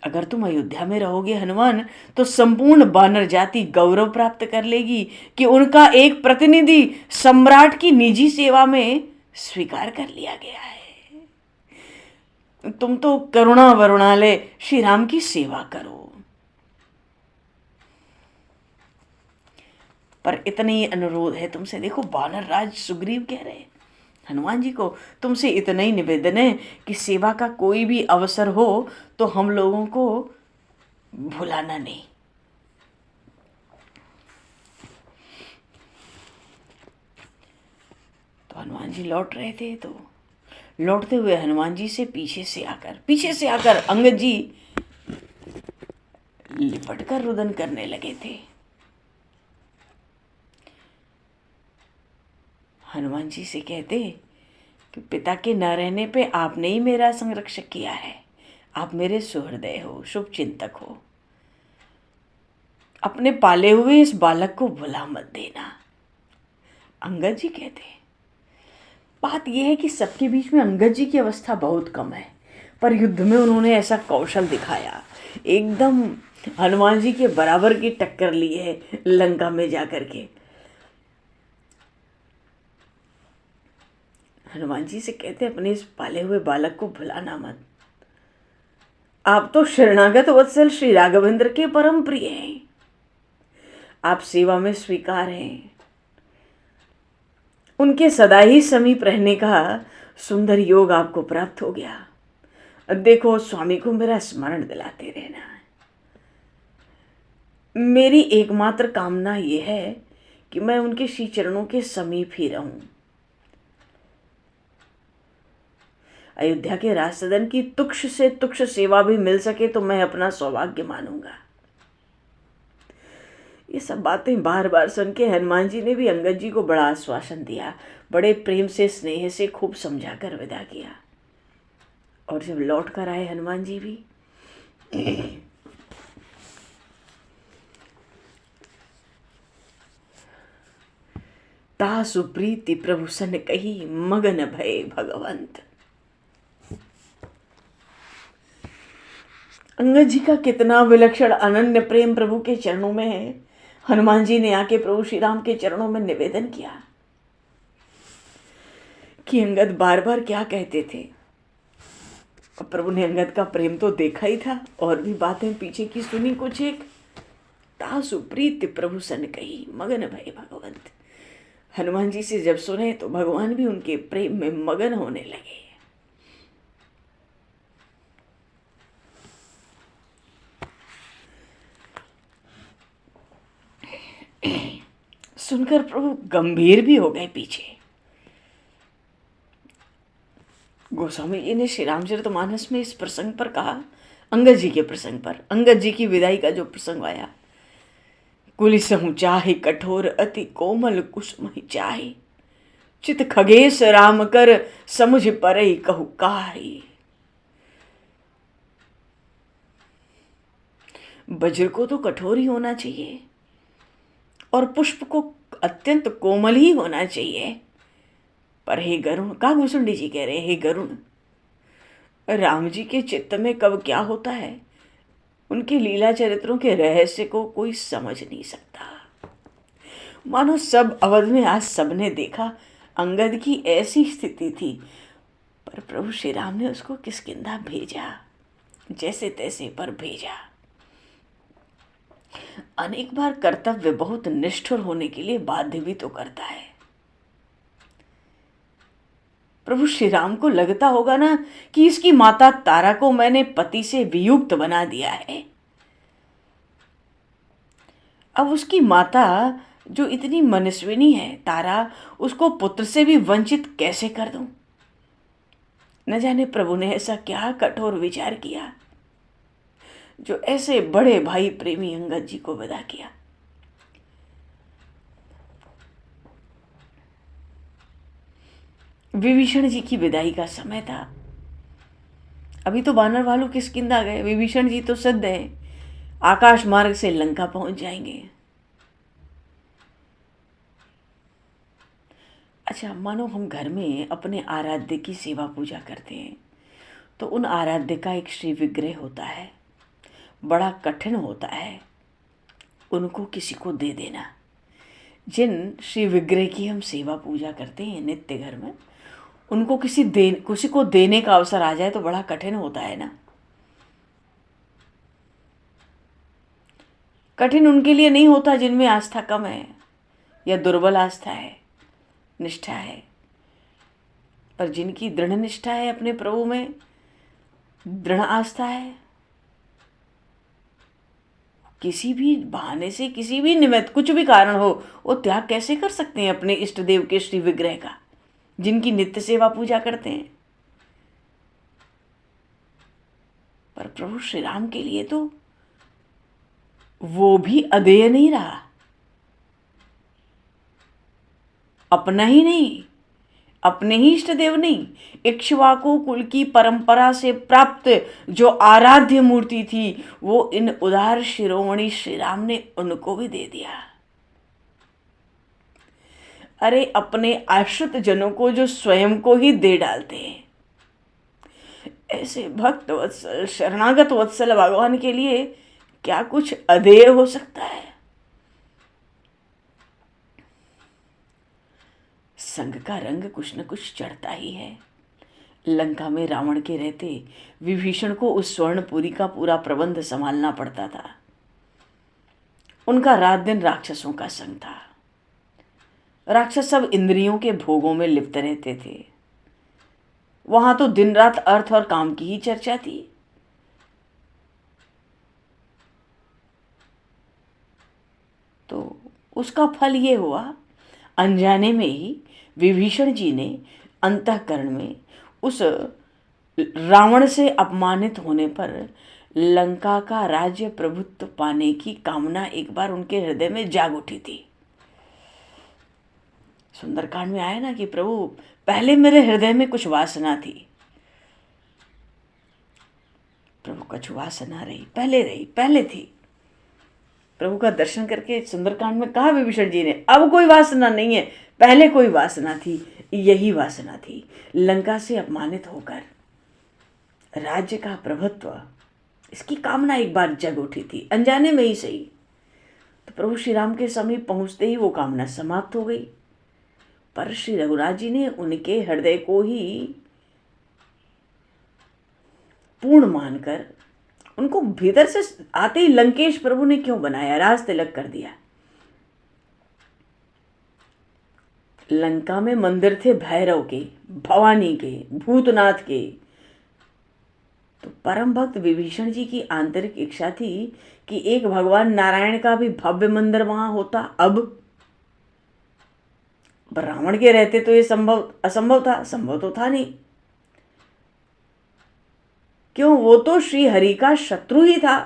अगर तुम अयोध्या में रहोगे हनुमान, तो संपूर्ण वानर जाति गौरव प्राप्त कर लेगी कि उनका एक प्रतिनिधि सम्राट की निजी सेवा में स्वीकार कर लिया गया है। तुम तो करुणा वरुणालय श्री राम की सेवा करो। पर इतनी ही अनुरोध है तुमसे। देखो वानर राज सुग्रीव कह रहे हैं हनुमान जी को, तुमसे इतना ही निवेदन है कि सेवा का कोई भी अवसर हो तो हम लोगों को भुलाना नहीं। तो हनुमान जी लौट रहे थे, तो लौटते हुए हनुमान जी से पीछे से आकर अंगद जी लिपट कर रुदन करने लगे थे। हनुमान जी से कहते कि पिता के न रहने पे आपने ही मेरा संरक्षक किया है। आप मेरे सुहृदय हो, शुभ चिंतक हो। अपने पाले हुए इस बालक को भुला मत देना। अंगद जी कहते हैं। बात यह है कि सबके बीच में अंगद जी की अवस्था बहुत कम है, पर युद्ध में उन्होंने ऐसा कौशल दिखाया, एकदम हनुमान जी के बराबर की टक्कर ली है लंका में जाकर के। हनुमान जी से कहते अपने इस पाले हुए बालक को भुलाना मत। आप तो शरणागत वत्सल श्री राघवेंद्र के परम प्रिय हैं। आप सेवा में स्वीकार हैं। उनके सदा ही समीप रहने का सुंदर योग आपको प्राप्त हो गया। देखो स्वामी को मेरा स्मरण दिलाते रहना है। मेरी एकमात्र कामना यह है कि मैं उनके श्री चरणों के समीप ही रहूं। अयोध्या के राज सदन की तुक्ष से तुक्ष सेवा भी मिल सके तो मैं अपना सौभाग्य मानूंगा। ये सब बातें बार बार सुन के हनुमान जी ने भी अंगद जी को बड़ा आश्वासन दिया, बड़े प्रेम से स्नेह से खूब समझाकर विदा किया। और जब लौट कर आए हनुमान जी भी, तासु प्रीति प्रभु सन कही मगन भय भगवंत। अंगद जी का कितना विलक्षण अनन्य प्रेम प्रभु के चरणों में है। हनुमान जी ने आके प्रभु श्री राम के चरणों में निवेदन किया कि अंगद बार बार क्या कहते थे। और प्रभु ने अंगद का प्रेम तो देखा ही था, और भी बातें पीछे की सुनी कुछ एक। तासु प्रीति प्रभु सन कही मगन भय भगवंत। हनुमान जी से जब सुने तो भगवान भी उनके प्रेम में मगन होने लगे। सुनकर प्रभु गंभीर भी हो गए पीछे। गोस्वामी जी ने श्री रामचरितमानस में इस प्रसंग पर कहा, अंगद जी के प्रसंग पर, अंगद जी की विदाई का जो प्रसंग आया, कुलिसहु चाहे कठोर अति कोमल कुसुम चाहे, चित खगेश राम कर समुझ परई कहु काई। वज्र को तो कठोर ही होना चाहिए और पुष्प को अत्यंत कोमल ही होना चाहिए, पर हे गरुण, का भूषुंडी जी कह रहे, हे गरुण, राम जी के चित्त में कब क्या होता है, उनके लीला चरित्रों के रहस्य को कोई समझ नहीं सकता। मानो सब अवध में आज सबने देखा अंगद की ऐसी स्थिति थी, पर प्रभु श्री राम ने उसको किष्किंधा भेजा, जैसे तैसे पर भेजा। अनेक बार कर्तव्य बहुत निष्ठुर होने के लिए बाध्य भी तो करता है। प्रभु श्री राम को लगता होगा ना कि इसकी माता तारा को मैंने पति से वियुक्त बना दिया है, अब उसकी माता जो इतनी मनस्विनी है तारा, उसको पुत्र से भी वंचित कैसे कर दूं। न जाने प्रभु ने ऐसा क्या कठोर विचार किया जो ऐसे बड़े भाई प्रेमी अंगद जी को विदा किया। विभीषण जी की विदाई का समय था। अभी तो वानर वालों किष्किंधा गए, विभीषण जी तो सिद्ध हैं, आकाश मार्ग से लंका पहुंच जाएंगे। अच्छा, मानो हम घर में अपने आराध्य की सेवा पूजा करते हैं, तो उन आराध्य का एक श्री विग्रह होता है, बड़ा कठिन होता है उनको किसी को दे देना। जिन श्री विग्रह की हम सेवा पूजा करते हैं नित्य घर में, उनको किसी को देने का अवसर आ जाए तो बड़ा कठिन होता है ना। कठिन उनके लिए नहीं होता जिनमें आस्था कम है या दुर्बल आस्था है, निष्ठा है, पर जिनकी दृढ़ निष्ठा है, अपने प्रभु में दृढ़ आस्था है, किसी भी बहाने से, किसी भी निमित्त, कुछ भी कारण हो, वो त्याग कैसे कर सकते हैं अपने इष्ट देव के श्री विग्रह का, जिनकी नित्य सेवा पूजा करते हैं। पर प्रभु श्री राम के लिए तो वो भी अदेय नहीं रहा। अपना ही नहीं, अपने ही इष्ट देव नहीं, इक्ष्वाकु कुल की परंपरा से प्राप्त जो आराध्य मूर्ति थी, वो इन उदार शिरोमणि श्री राम ने उनको भी दे दिया। अरे, अपने आश्रित जनों को जो स्वयं को ही दे डालते हैं, ऐसे भक्त वत्सल, शरणागत वत्सल भगवान के लिए क्या कुछ अदेय हो सकता है। संग का रंग कुछ न कुछ चढ़ता ही है। लंका में रावण के रहते विभीषण को उस स्वर्णपुरी का पूरा प्रबंध संभालना पड़ता था। उनका रात दिन राक्षसों का संग था। राक्षस सब इंद्रियों के भोगों में लिप्त रहते थे। वहां तो दिन रात अर्थ और काम की ही चर्चा थी। तो उसका फल ये हुआ, अनजाने में ही विभीषण जी ने अंतःकरण में उस रावण से अपमानित होने पर लंका का राज्य प्रभुत्व पाने की कामना एक बार उनके हृदय में जाग उठी थी। सुंदरकांड में आया ना कि प्रभु, पहले मेरे हृदय में कुछ वासना थी। प्रभु, कुछ वासना रही, पहले थी, प्रभु का दर्शन करके सुंदरकांड में कहा विभीषण जी ने, अब कोई वासना नहीं है, पहले कोई वासना थी, यही वासना थी, लंका से अपमानित होकर राज्य का प्रभुत्व, इसकी कामना एक बार जग उठी थी, अनजाने में ही सही। तो प्रभु श्री राम के समीप पहुंचते ही वो कामना समाप्त हो गई। पर श्री रघुनाथ जी ने उनके हृदय को ही पूर्ण मानकर उनको भीतर से आते ही लंकेश प्रभु ने क्यों बनाया, राज तिलक कर दिया। लंका में मंदिर थे भैरव के, भवानी के, भूतनाथ के। तो परम भक्त विभीषण जी की आंतरिक इच्छा थी कि एक भगवान नारायण का भी भव्य मंदिर वहां होता। अब रावण के रहते तो ये असंभव था, संभव तो था नहीं। क्यों, वो तो श्री हरि का शत्रु ही था।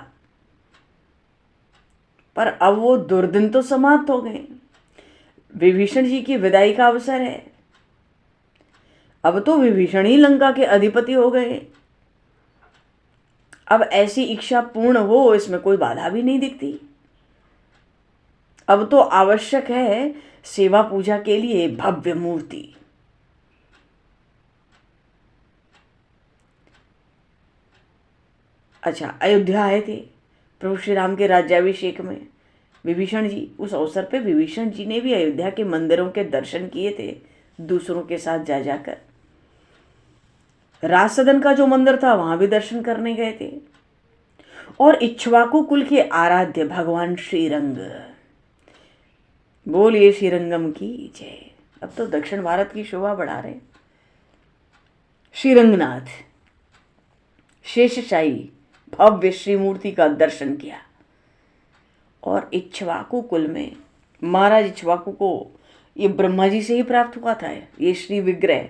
पर अब वो दुर्दिन तो समाप्त हो गए। विभीषण जी की विदाई का अवसर है। अब तो विभीषण ही लंका के अधिपति हो गए। अब ऐसी इच्छा पूर्ण हो, इसमें कोई बाधा भी नहीं दिखती। अब तो आवश्यक है सेवा पूजा के लिए भव्य मूर्ति। अच्छा, अयोध्या आए थे प्रभु श्री राम के राज्याभिषेक में विभीषण जी। उस अवसर पे विभीषण जी ने भी अयोध्या के मंदिरों के दर्शन किए थे, दूसरों के साथ जा जाकर। राज सदन का जो मंदिर था वहां भी दर्शन करने गए थे। और इक्ष्वाकु कुल के आराध्य भगवान श्रीरंग, बोलिए श्रीरंगम की जय। अब तो दक्षिण भारत की शोभा बढ़ा रहे श्रीरंगनाथ शेषशाही भव्य श्रीमूर्ति का दर्शन किया। और इक्ष्वाकु कुल में महाराज इक्ष्वाकु को ये ब्रह्मा जी से ही प्राप्त हुआ था ये श्री विग्रह।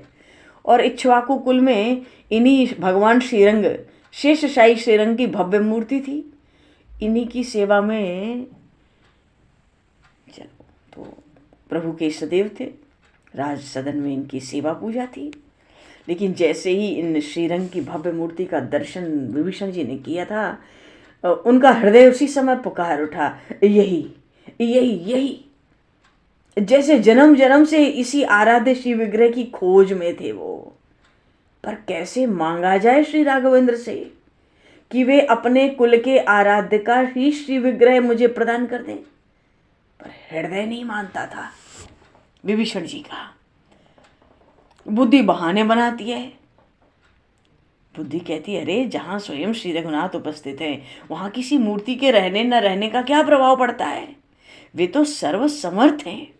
और इक्ष्वाकु कुल में इन्हीं भगवान श्रीरंग, शेषशाही श्रीरंग की भव्य मूर्ति थी। इन्हीं की सेवा में चलो, तो प्रभु के सदैव थे, राज सदन में इनकी सेवा पूजा थी। लेकिन जैसे ही इन श्रीरंग की भव्य मूर्ति का दर्शन विभीषण जी ने किया था, उनका हृदय उसी समय पुकार उठा, यही यही यही। जैसे जन्म जन्म से इसी आराध्य श्री विग्रह की खोज में थे वो। पर कैसे मांगा जाए श्री राघवेंद्र से कि वे अपने कुल के आराध्य का ही श्री विग्रह मुझे प्रदान कर दें। पर हृदय नहीं मानता था विभीषण जी का। बुद्धि बहाने बनाती है। बुद्धि कहती है, अरे जहां स्वयं श्री रघुनाथ उपस्थित हैं वहां किसी मूर्ति के रहने न रहने का क्या प्रभाव पड़ता है, वे तो सर्वसमर्थ हैं।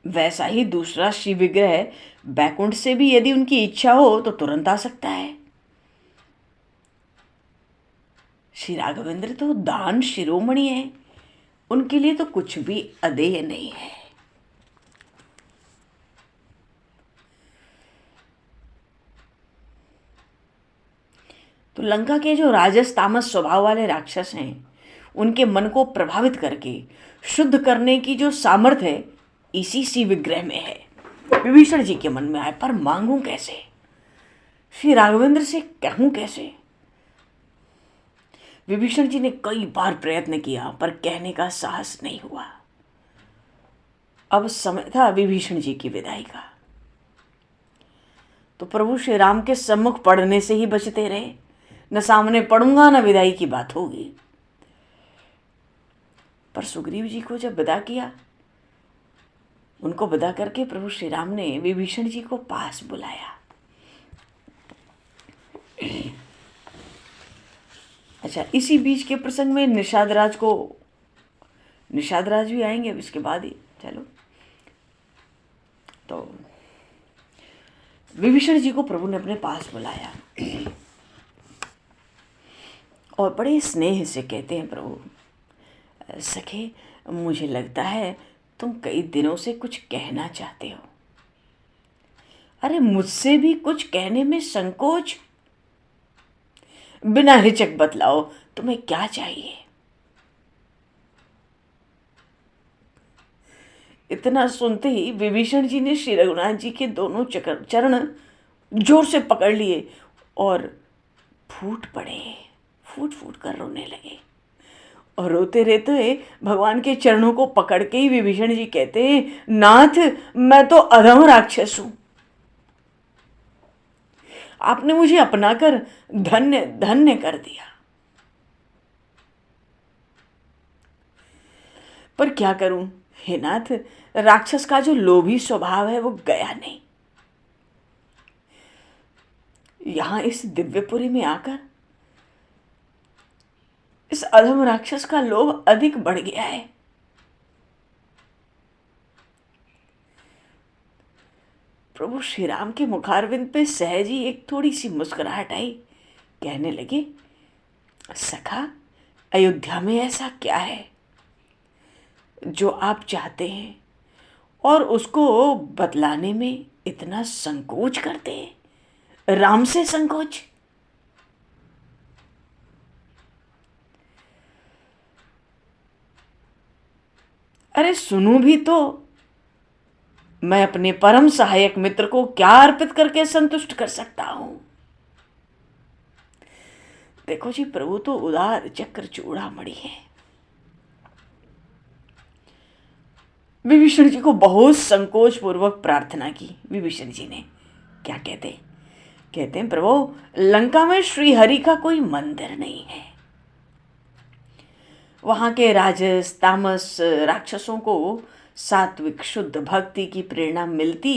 वैसा ही दूसरा श्री विग्रह बैकुंठ से भी यदि उनकी इच्छा हो तो तुरंत आ सकता है। श्री राघवेंद्र तो दान शिरोमणि है, उनके लिए तो कुछ भी अदेय नहीं है। तो लंका के जो राजस तामस स्वभाव वाले राक्षस हैं, उनके मन को प्रभावित करके शुद्ध करने की जो सामर्थ्य है इसी सी विग्रह में है। विभीषण जी के मन में आए, पर मांगूं कैसे, श्री राघवेंद्र से कहूं कैसे। विभीषण जी ने कई बार प्रयत्न किया पर कहने का साहस नहीं हुआ। अब समय था विभीषण जी की विदाई का। तो प्रभु श्री राम के सम्मुख पढ़ने से ही बचते रहे। न सामने पढ़ूंगा न विदाई की बात होगी। पर सुग्रीव जी को जब विदा किया, उनको विदा करके प्रभु श्री राम ने विभीषण जी को पास बुलाया। अच्छा, इसी बीच के प्रसंग में निषाद राज भी आएंगे अब इसके बाद ही। चलो, तो विभीषण जी को प्रभु ने अपने पास बुलाया और बड़े स्नेह से कहते हैं, प्रभु सखे, मुझे लगता है तुम कई दिनों से कुछ कहना चाहते हो। अरे मुझसे भी कुछ कहने में संकोच, बिना हिचक बतलाओ तुम्हें क्या चाहिए। इतना सुनते ही विभीषण जी ने श्री रघुनाथ जी के दोनों चरण जोर से पकड़ लिए और फूट फूट फूट कर रोने लगे। और रोते रहते भगवान के चरणों को पकड़ के ही विभीषण जी कहते हैं, नाथ मैं तो अधम राक्षस हूं, आपने मुझे अपनाकर धन्य धन्य कर दिया। पर क्या करूं हे नाथ, राक्षस का जो लोभी स्वभाव है वो गया नहीं। यहां इस दिव्यपुरी में आकर इस अधम राक्षस का लोभ अधिक बढ़ गया है। प्रभु श्री राम के मुखारविंद पे सहज ही एक थोड़ी सी मुस्कुराहट आई। कहने लगे, सखा अयोध्या में ऐसा क्या है जो आप चाहते हैं और उसको बतलाने में इतना संकोच करते हैं? राम से संकोच? अरे सुनूं भी तो मैं अपने परम सहायक मित्र को क्या अर्पित करके संतुष्ट कर सकता हूं। देखो जी, प्रभु तो उदार चक्र चूड़ामणि है। विभीषण जी को बहुत संकोच पूर्वक प्रार्थना की। विभीषण जी ने क्या कहते हैं, प्रभु लंका में श्री हरि का कोई मंदिर नहीं है। वहां के राजस तामस राक्षसों को सात्विक शुद्ध भक्ति की प्रेरणा मिलती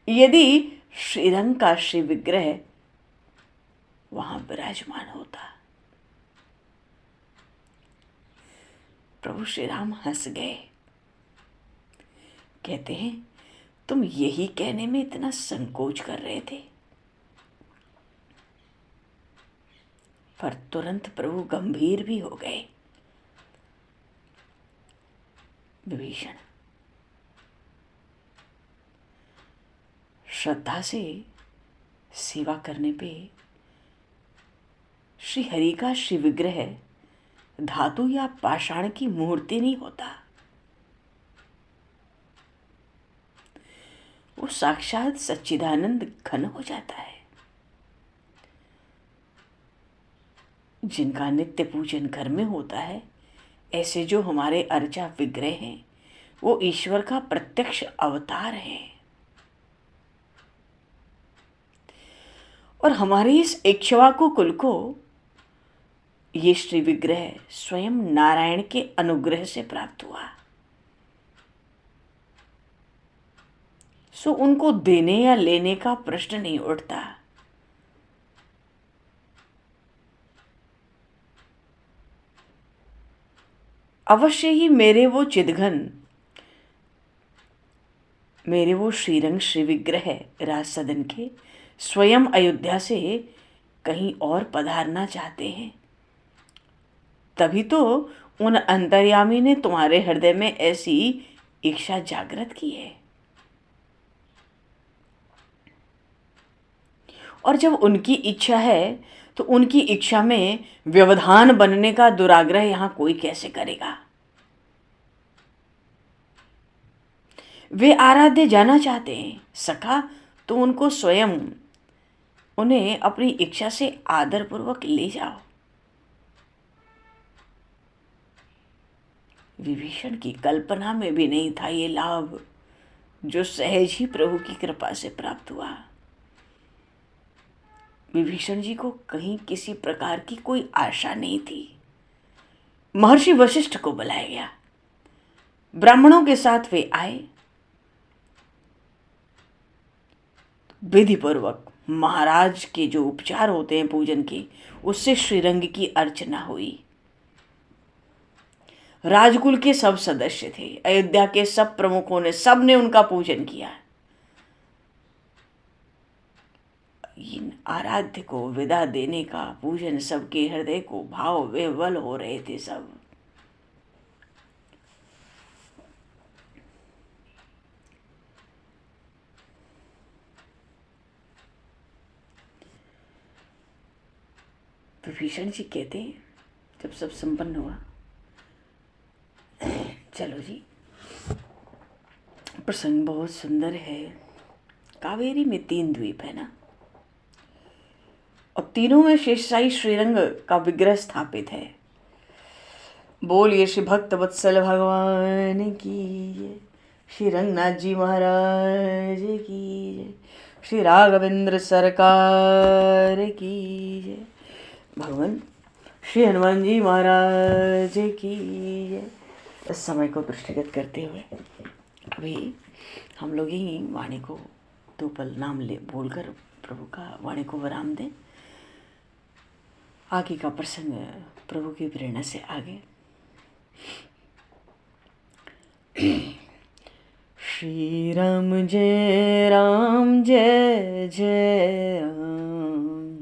यदि श्रीरंग का श्री विग्रह वहां विराजमान होता। प्रभु श्री राम हंस गए। कहते हैं, तुम यही कहने में इतना संकोच कर रहे थे। पर तुरंत प्रभु गंभीर भी हो गए। विभीषण, श्रद्धा से सेवा करने पे श्री हरि का श्री विग्रह धातु या पाषाण की मूर्ति नहीं होता, वो साक्षात सच्चिदानंद घन हो जाता है। जिनका नित्य पूजन घर में होता है, ऐसे जो हमारे अर्चा विग्रह हैं, वो ईश्वर का प्रत्यक्ष अवतार है। और हमारे इस इक्ष्वाकु कुल को ये श्री विग्रह स्वयं नारायण के अनुग्रह से प्राप्त हुआ। सो उनको देने या लेने का प्रश्न नहीं उठता। अवश्य ही मेरे वो चिदघन, मेरे वो श्रीरंग श्री विग्रह राज सदन के स्वयं अयोध्या से कहीं और पधारना चाहते हैं। तभी तो उन अंतर्यामी ने तुम्हारे हृदय में ऐसी इच्छा जागृत की है। और जब उनकी इच्छा है तो उनकी इच्छा में व्यवधान बनने का दुराग्रह यहां कोई कैसे करेगा। वे आराध्य जाना चाहते हैं सखा, तो उनको स्वयं उन्हें अपनी इच्छा से आदरपूर्वक ले जाओ। विभीषण की कल्पना में भी नहीं था ये लाभ जो सहज ही प्रभु की कृपा से प्राप्त हुआ। विभीषण जी को कहीं किसी प्रकार की कोई आशा नहीं थी। महर्षि वशिष्ठ को बुलाया गया। ब्राह्मणों के साथ वे आए। विधिपूर्वक महाराज के जो उपचार होते हैं पूजन के, उससे श्रीरंग की अर्चना हुई। राजकुल के सब सदस्य थे, अयोध्या के सब प्रमुखों ने, सब ने उनका पूजन किया। इन आराध्य को विदा देने का पूजन सबके हृदय को भाव विह्वल हो रहे थे। सब विभीषण जी कहते हैं, जब सब संपन्न हुआ, चलो जी, प्रसंग बहुत सुंदर है। कावेरी में 3 द्वीप है ना, और तीनों में शेषशाही श्रीरंग का विग्रह स्थापित है। बोलिए श्री भक्त वत्सल भगवान की जय, श्री रंगनाथ जी महाराज की जय, श्री राघवेंद्र सरकार की जय, भगवान श्री हनुमान जी महाराज की जय। इस समय को दृष्टिगत करते हुए अभी हम लोग ही वाणी को 2 पल नाम ले बोलकर प्रभु का वाणी को विराम दें। आगे का प्रसंग प्रभु की प्रेरणा से आगे। श्री राम जय राम जय जय राम,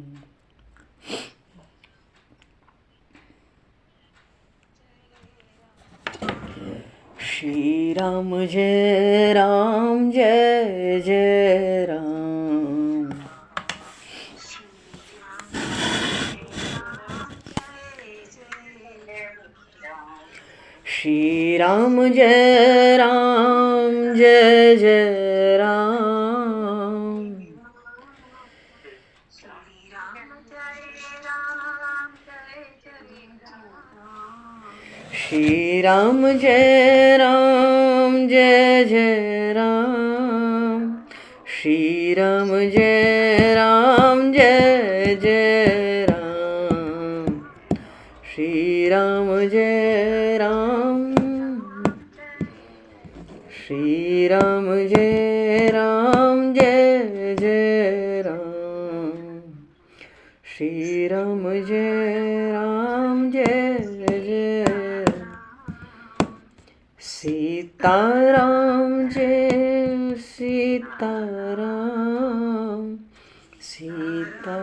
श्री राम जय राम जय जय राम, श्री राम जय राम जय जय राम, श्री राम जय राम जय जय राम, श्री राम जय राम जय जय राम, श्री राम जय राम, श्री राम जय राम जय जय राम, श्री राम जय राम जय जय, सीताराम जय सीताराम, सीता